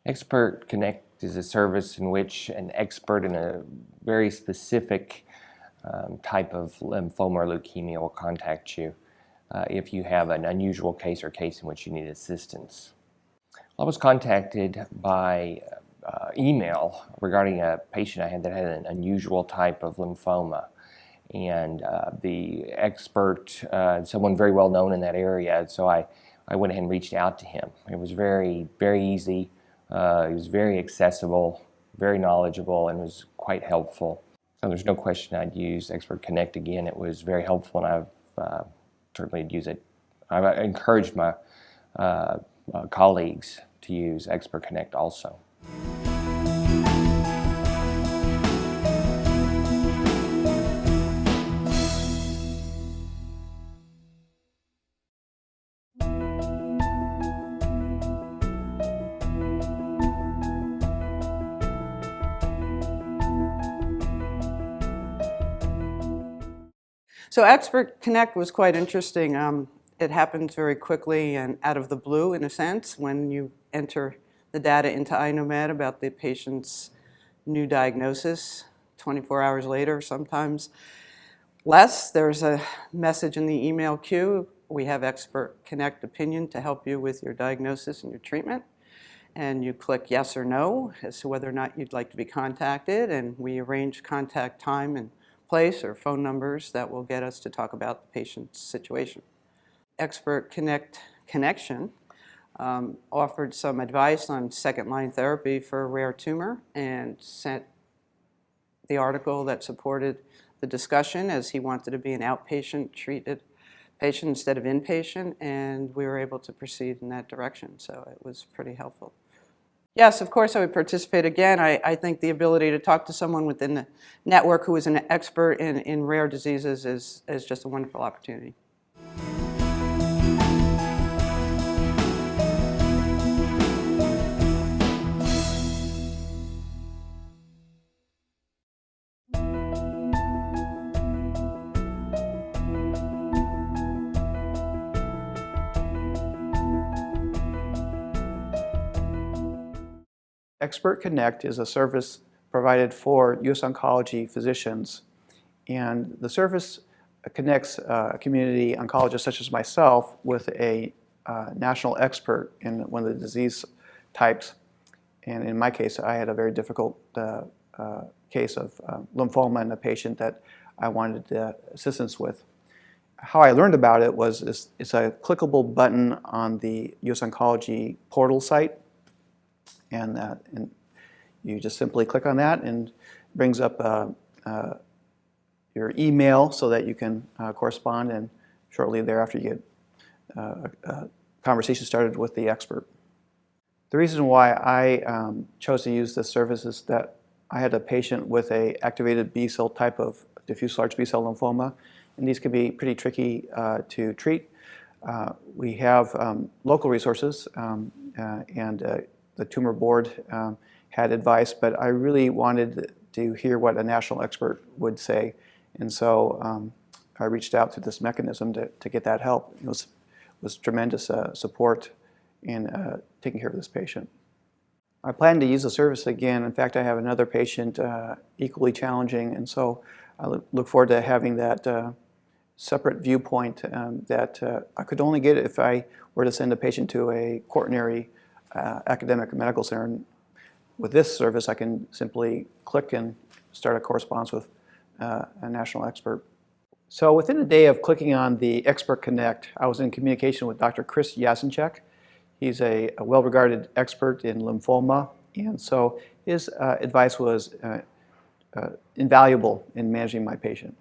Expert Connect is a service in which an expert in a very specific type of lymphoma or leukemia will contact you if you have an unusual case or case in which you need assistance. I was contacted by email regarding a patient I had that had an unusual type of lymphoma. And the expert, someone very well known in that area, so I went ahead and reached out to him. It was very, very easy. He was very accessible, very knowledgeable, and was quite helpful. So there's no question I'd use Expert Connect again. It was very helpful, and I've certainly used it. I encouraged my colleagues to use Expert Connect also. So Expert Connect was quite interesting. It happens very quickly and out of the blue, in a sense, when you enter the data into iKnowMed about the patient's new diagnosis. 24 hours later, sometimes less, there's a message in the email queue. We have Expert Connect opinion to help you with your diagnosis and your treatment. And you click yes or no as to whether or not you'd like to be contacted, and we arrange contact time and place or phone numbers that will get us to talk about the patient's situation. Expert Connect Connection offered some advice on second-line therapy for a rare tumor and sent the article that supported the discussion, as he wanted to be an outpatient treated patient instead of inpatient, and we were able to proceed in that direction, so it was pretty helpful. Yes, of course I would participate again. I think the ability to talk to someone within the network who is an expert in rare diseases is just a wonderful opportunity. Expert Connect is a service provided for US Oncology physicians, and the service connects community oncologists such as myself with a national expert in one of the disease types. And in my case, I had a very difficult case of lymphoma in a patient that I wanted assistance with. How I learned about it was it's a clickable button on the US Oncology portal site. And you just simply click on that, and it brings up your email so that you can correspond, and shortly thereafter you get a conversation started with the expert. The reason why I chose to use this service is that I had a patient with an activated B-cell type of diffuse large B-cell lymphoma, and these can be pretty tricky to treat. We have local resources, and the tumor board had advice, but I really wanted to hear what a national expert would say. And so I reached out to this mechanism to get that help. It was tremendous support in taking care of this patient. I plan to use the service again. In fact, I have another patient equally challenging, and so I look forward to having that separate viewpoint that I could only get if I were to send a patient to a quaternary academic medical center. And with this service, I can simply click and start a correspondence with a national expert. So within a day of clicking on the Expert Connect, I was in communication with Dr. Chris Yasinchek. He's a well-regarded expert in lymphoma, and so his advice was invaluable in managing my patient.